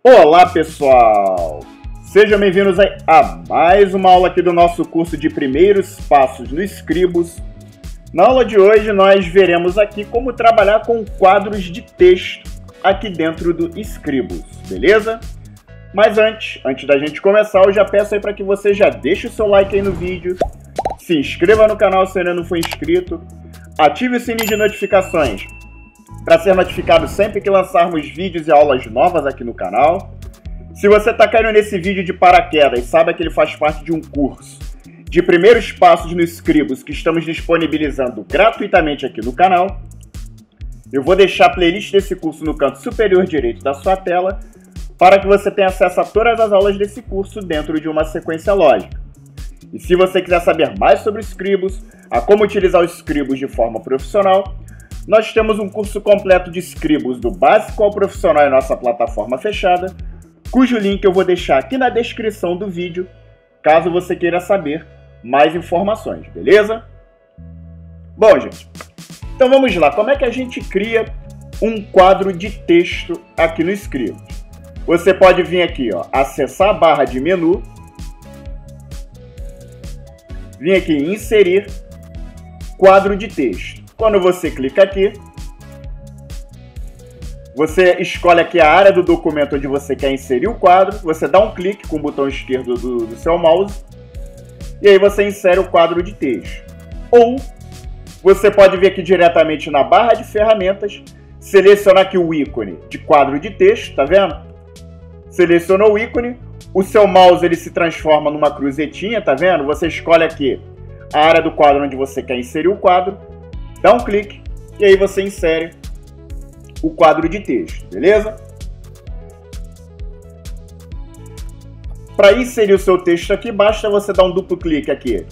Olá, pessoal! Sejam bem-vindos a mais uma aula aqui do nosso curso de primeiros passos no Scribus. Na aula de hoje, nós veremos aqui como trabalhar com quadros de texto aqui dentro do Scribus, beleza? Mas antes da gente começar, eu já peço aí para que você já deixe o seu like aí no vídeo, se inscreva no canal se ainda não for inscrito, ative o sininho de notificações para ser notificado sempre que lançarmos vídeos e aulas novas aqui no canal. Se você está caindo nesse vídeo de paraquedas e sabe que ele faz parte de um curso de primeiros passos no Scribus que estamos disponibilizando gratuitamente aqui no canal, eu vou deixar a playlist desse curso no canto superior direito da sua tela para que você tenha acesso a todas as aulas desse curso dentro de uma sequência lógica. E se você quiser saber mais sobre o Scribus, a como utilizar o Scribus de forma profissional, nós temos um curso completo de Scribus do básico ao profissional em nossa plataforma fechada, cujo link eu vou deixar aqui na descrição do vídeo, caso você queira saber mais informações, beleza? Bom, gente, então vamos lá. Como é que a gente cria um quadro de texto aqui no Scribus? Você pode vir aqui, ó, acessar a barra de menu, vir aqui em inserir quadro de texto. Quando você clica aqui, você escolhe aqui a área do documento onde você quer inserir o quadro, você dá um clique com o botão esquerdo do seu mouse, e aí você insere o quadro de texto. Ou você pode vir aqui diretamente na barra de ferramentas, selecionar aqui o ícone de quadro de texto, tá vendo? Selecionou o ícone, o seu mouse ele se transforma numa cruzetinha, tá vendo? Você escolhe aqui a área do quadro onde você quer inserir o quadro, dá um clique e aí você insere o quadro de texto, beleza? Para inserir o seu texto aqui, basta você dar um duplo clique aqui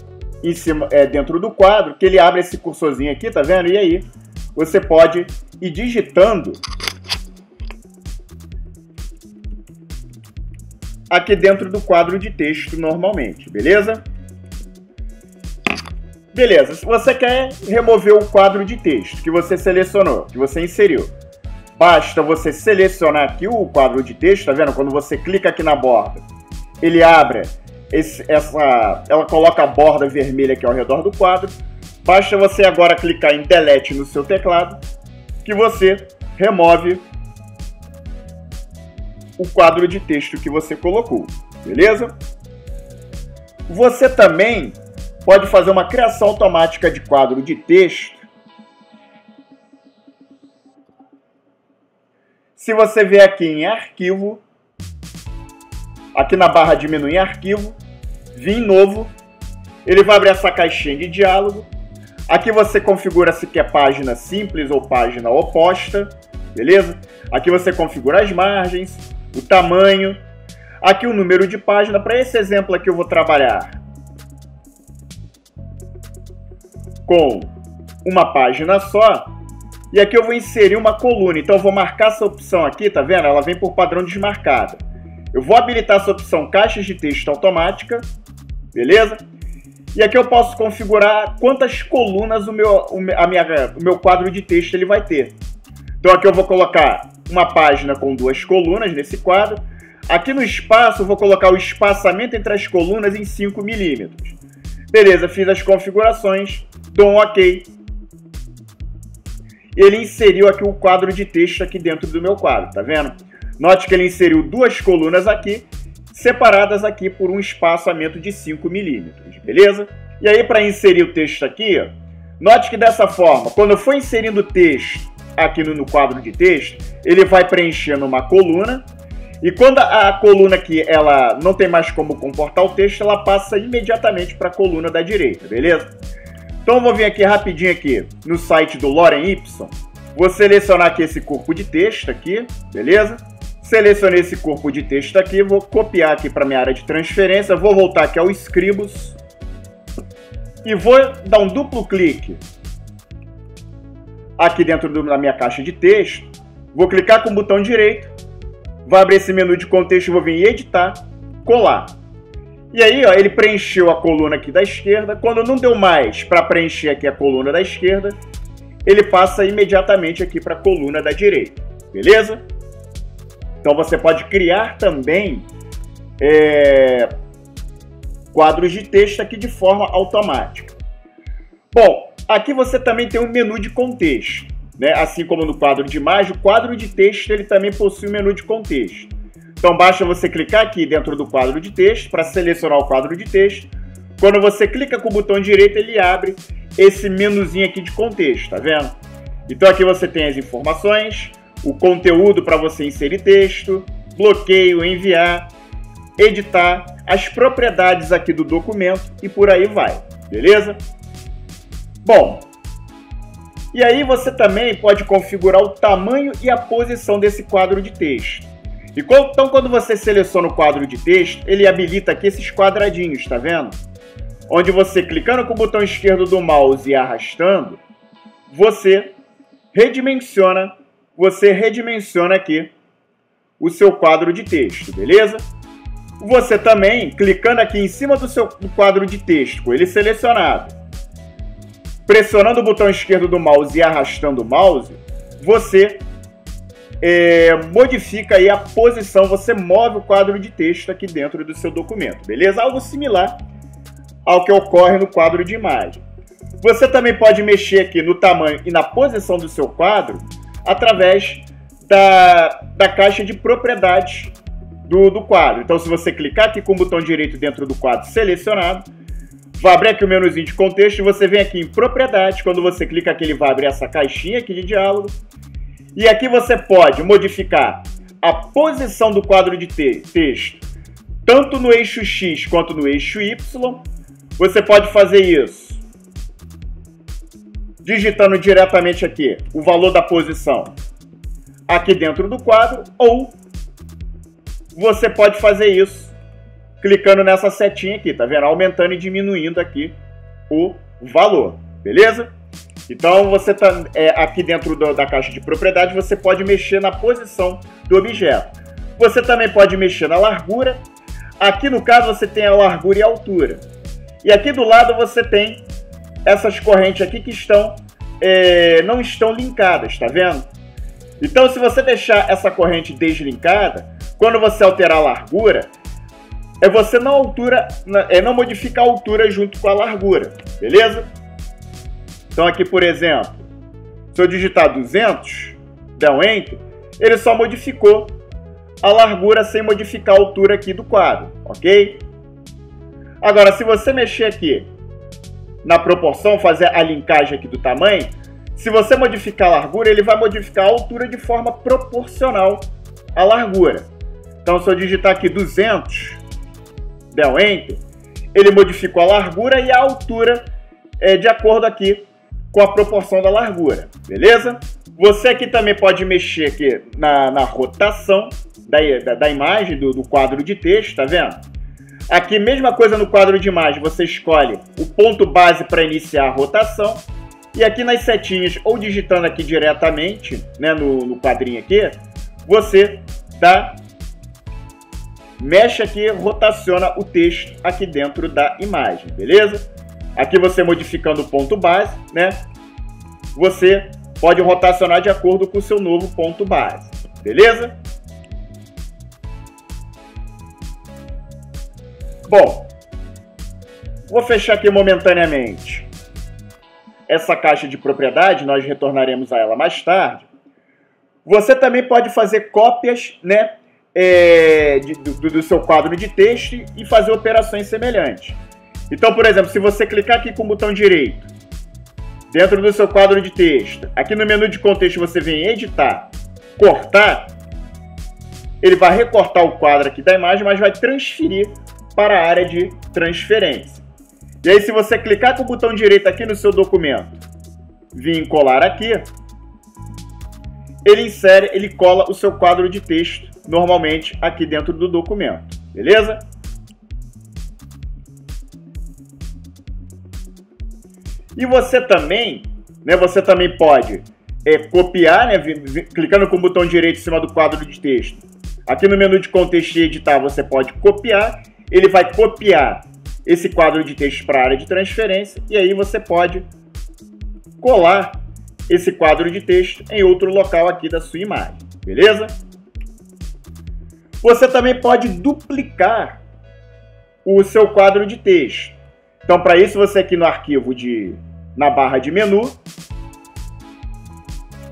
em cima, dentro do quadro, que ele abre esse cursorzinho aqui, tá vendo? E aí você pode ir digitando aqui dentro do quadro de texto normalmente, beleza? Beleza, se você quer remover o quadro de texto que você selecionou, que você inseriu, basta você selecionar aqui o quadro de texto, tá vendo? Quando você clica aqui na borda, ele abre, ela coloca a borda vermelha aqui ao redor do quadro. Basta você agora clicar em Delete no seu teclado, que você remove o quadro de texto que você colocou, beleza? Você também pode fazer uma criação automática de quadro de texto. Se você vier aqui em Arquivo, aqui na barra de menu em Arquivo, vir em Novo, ele vai abrir essa caixinha de diálogo. Aqui você configura se quer página simples ou página oposta, beleza? Aqui você configura as margens, o tamanho, aqui o número de página. Para esse exemplo aqui eu vou trabalhar com uma página só, e aqui eu vou inserir uma coluna, então eu vou marcar essa opção aqui, tá vendo? Ela vem por padrão desmarcada. Eu vou habilitar essa opção caixas de texto automática, beleza? E aqui eu posso configurar quantas colunas o meu quadro de texto ele vai ter. Então aqui eu vou colocar uma página com 2 colunas nesse quadro. Aqui no espaço eu vou colocar o espaçamento entre as colunas em 5 milímetros. Beleza, fiz as configurações, dou um OK. Ele inseriu aqui o quadro de texto aqui dentro do meu quadro, tá vendo? Note que ele inseriu 2 colunas aqui, separadas aqui por um espaçamento de 5 milímetros, beleza? E aí, para inserir o texto aqui, ó, note que dessa forma, quando eu for inserindo o texto aqui no quadro de texto, ele vai preenchendo uma coluna, e quando a coluna aqui ela não tem mais como comportar o texto, ela passa imediatamente para a coluna da direita, beleza? Então eu vou vir aqui rapidinho aqui no site do Lorem Ipsum, vou selecionar aqui esse corpo de texto aqui, beleza? Selecionei esse corpo de texto aqui, vou copiar aqui para minha área de transferência, vou voltar aqui ao Scribus e vou dar um duplo clique aqui dentro da minha caixa de texto, vou clicar com o botão direito, vai abrir esse menu de contexto, vou vir em editar, colar. E aí, ó, ele preencheu a coluna aqui da esquerda. Quando não deu mais para preencher aqui a coluna da esquerda, ele passa imediatamente aqui para a coluna da direita, beleza? Então você pode criar também quadros de texto aqui de forma automática. Bom, aqui você também tem um menu de contexto, né? Assim como no quadro de imagem, o quadro de texto ele também possui um menu de contexto. Então basta você clicar aqui dentro do quadro de texto para selecionar o quadro de texto. Quando você clica com o botão direito, ele abre esse menuzinho aqui de contexto, tá vendo? Então aqui você tem as informações, o conteúdo para você inserir texto, bloqueio, enviar, editar, as propriedades aqui do documento e por aí vai, beleza? Bom, e aí você também pode configurar o tamanho e a posição desse quadro de texto. Então quando você seleciona o quadro de texto, ele habilita aqui esses quadradinhos, tá vendo? Onde você clicando com o botão esquerdo do mouse e arrastando, você redimensiona aqui o seu quadro de texto, beleza? Você também, clicando aqui em cima do quadro de texto, com ele selecionado, pressionando o botão esquerdo do mouse e arrastando o mouse, você modifica aí a posição, você move o quadro de texto aqui dentro do seu documento, beleza? Algo similar ao que ocorre no quadro de imagem. Você também pode mexer aqui no tamanho e na posição do seu quadro através da caixa de propriedades do quadro. Então, se você clicar aqui com o botão direito dentro do quadro selecionado, vai abrir aqui o menuzinho de contexto e você vem aqui em propriedades. Quando você clica aqui, ele vai abrir essa caixinha aqui de diálogo. E aqui você pode modificar a posição do quadro de texto, tanto no eixo X quanto no eixo Y. Você pode fazer isso digitando diretamente aqui o valor da posição aqui dentro do quadro, ou você pode fazer isso clicando nessa setinha aqui, tá vendo? Aumentando e diminuindo aqui o valor, beleza? Então, você tá aqui dentro da caixa de propriedade, você pode mexer na posição do objeto. Você também pode mexer na largura. Aqui, no caso, você tem a largura e a altura. E aqui do lado você tem essas correntes aqui que não estão linkadas, tá vendo? Então, se você deixar essa corrente deslinkada, quando você alterar a largura, você não modifica a altura junto com a largura, beleza? Então aqui, por exemplo, se eu digitar 200, der um Enter, ele só modificou a largura sem modificar a altura aqui do quadro, ok? Agora, se você mexer aqui na proporção, fazer a linkagem aqui do tamanho, se você modificar a largura, ele vai modificar a altura de forma proporcional à largura. Então, se eu digitar aqui 200, der um Enter, ele modificou a largura e a altura de acordo aqui com a proporção da largura, beleza? Você aqui também pode mexer aqui na rotação da imagem, do quadro de texto, tá vendo? Aqui, mesma coisa no quadro de imagem, você escolhe o ponto base para iniciar a rotação. E aqui nas setinhas, ou digitando aqui diretamente, né, no quadrinho aqui, você mexe aqui, rotaciona o texto aqui dentro da imagem, beleza? Aqui você modificando o ponto base, né, você pode rotacionar de acordo com o seu novo ponto base, beleza? Bom, vou fechar aqui momentaneamente essa caixa de propriedade, nós retornaremos a ela mais tarde. Você também pode fazer cópias, né, do seu quadro de texto e fazer operações semelhantes. Então, por exemplo, se você clicar aqui com o botão direito, dentro do seu quadro de texto, aqui no menu de contexto você vem em editar, cortar, ele vai recortar o quadro aqui da imagem, mas vai transferir para a área de transferência. E aí, se você clicar com o botão direito aqui no seu documento, vir em colar aqui, ele cola o seu quadro de texto normalmente aqui dentro do documento, beleza? E você também pode copiar, né, clicando com o botão direito em cima do quadro de texto. Aqui no menu de contexto e editar você pode copiar, ele vai copiar esse quadro de texto para a área de transferência e aí você pode colar esse quadro de texto em outro local aqui da sua imagem, beleza? Você também pode duplicar o seu quadro de texto. Então, para isso, você aqui no arquivo na barra de menu,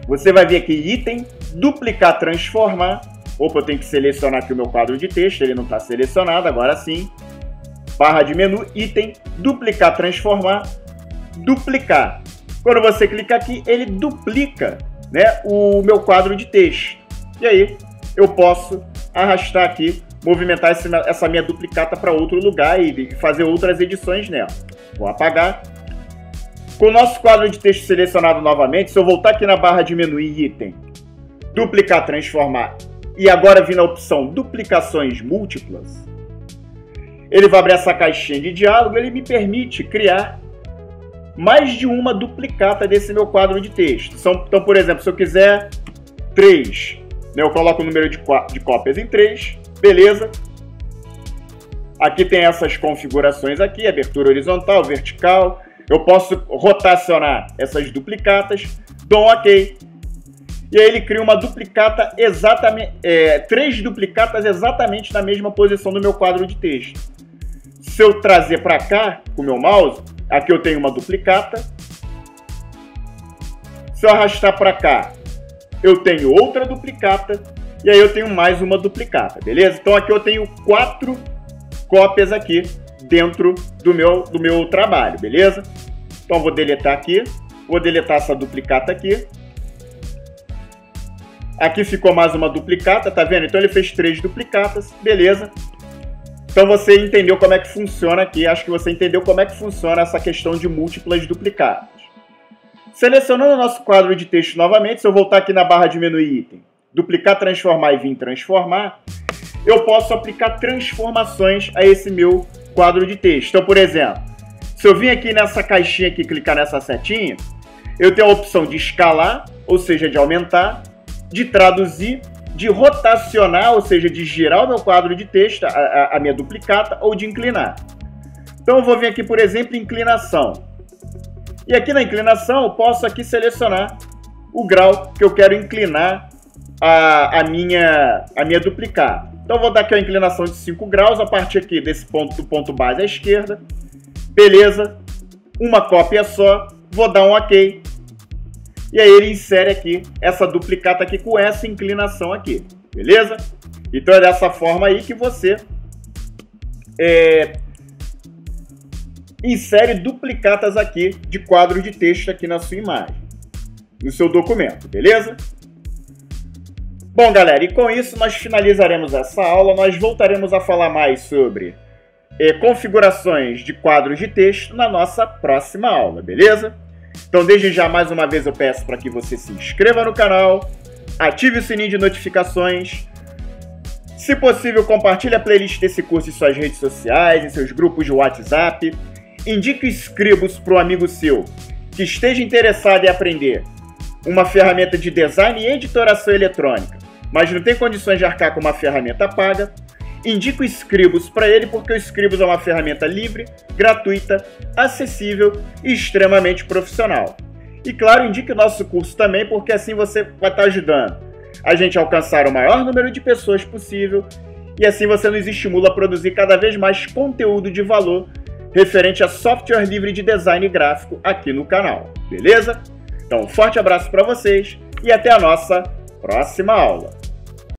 você vai vir aqui item, duplicar, transformar. Opa, eu tenho que selecionar aqui o meu quadro de texto, ele não está selecionado, agora sim. Barra de menu, item, duplicar, transformar, duplicar. Quando você clica aqui, ele duplica, né, o meu quadro de texto. E aí, eu posso arrastar aqui, movimentar essa minha duplicata para outro lugar e fazer outras edições nela. Vou apagar. Com o nosso quadro de texto selecionado novamente, se eu voltar aqui na barra de menu e item, duplicar, transformar, e agora vir na opção duplicações múltiplas, ele vai abrir essa caixinha de diálogo, ele me permite criar mais de uma duplicata desse meu quadro de texto. Então, por exemplo, se eu quiser 3, né, eu coloco o número de cópias em 3, beleza. Aqui tem essas configurações aqui, abertura horizontal, vertical. Eu posso rotacionar essas duplicatas, dou um OK. E aí ele cria uma duplicata exatamente, 3 duplicatas exatamente na mesma posição do meu quadro de texto. Se eu trazer para cá com o meu mouse, aqui eu tenho uma duplicata. Se eu arrastar para cá, eu tenho outra duplicata. E aí eu tenho mais uma duplicata, beleza? Então aqui eu tenho 4 cópias aqui dentro do meu trabalho, beleza? Então vou deletar aqui, vou deletar essa duplicata aqui. Aqui ficou mais uma duplicata, tá vendo? Então ele fez 3 duplicatas, beleza? Então você entendeu como é que funciona aqui, acho que você entendeu como é que funciona essa questão de múltiplas duplicatas. Selecionando o nosso quadro de texto novamente, se eu voltar aqui na barra de menu e item, duplicar, transformar e vir transformar, eu posso aplicar transformações a esse meu quadro de texto. Então, por exemplo, se eu vir aqui nessa caixinha aqui, clicar nessa setinha, eu tenho a opção de escalar, ou seja, de aumentar, de traduzir, de rotacionar, ou seja, de girar o meu quadro de texto, a minha duplicata, ou de inclinar. Então eu vou vir aqui, por exemplo, inclinação. E aqui na inclinação eu posso aqui selecionar o grau que eu quero inclinar a minha duplicata. Então eu vou dar aqui a inclinação de 5 graus, a partir aqui desse ponto, do ponto base à esquerda. Beleza, uma cópia só, vou dar um OK. E aí ele insere aqui essa duplicata aqui com essa inclinação aqui, beleza? Então é dessa forma aí que você insere duplicatas aqui de quadro de texto aqui na sua imagem, no seu documento, beleza? Bom, galera, e com isso nós finalizaremos essa aula. Nós voltaremos a falar mais sobre configurações de quadros de texto na nossa próxima aula, beleza? Então, desde já, mais uma vez, eu peço para que você se inscreva no canal, ative o sininho de notificações. Se possível, compartilhe a playlist desse curso em suas redes sociais, em seus grupos de WhatsApp. Indique o Scribus para um amigo seu que esteja interessado em aprender uma ferramenta de design e editoração eletrônica, mas não tem condições de arcar com uma ferramenta paga. Indique o Scribus para ele, porque o Scribus é uma ferramenta livre, gratuita, acessível e extremamente profissional. E claro, indique o nosso curso também, porque assim você vai estar ajudando a gente a alcançar o maior número de pessoas possível e assim você nos estimula a produzir cada vez mais conteúdo de valor referente a software livre de design gráfico aqui no canal, beleza? Então, um forte abraço para vocês e até a nossa próxima aula.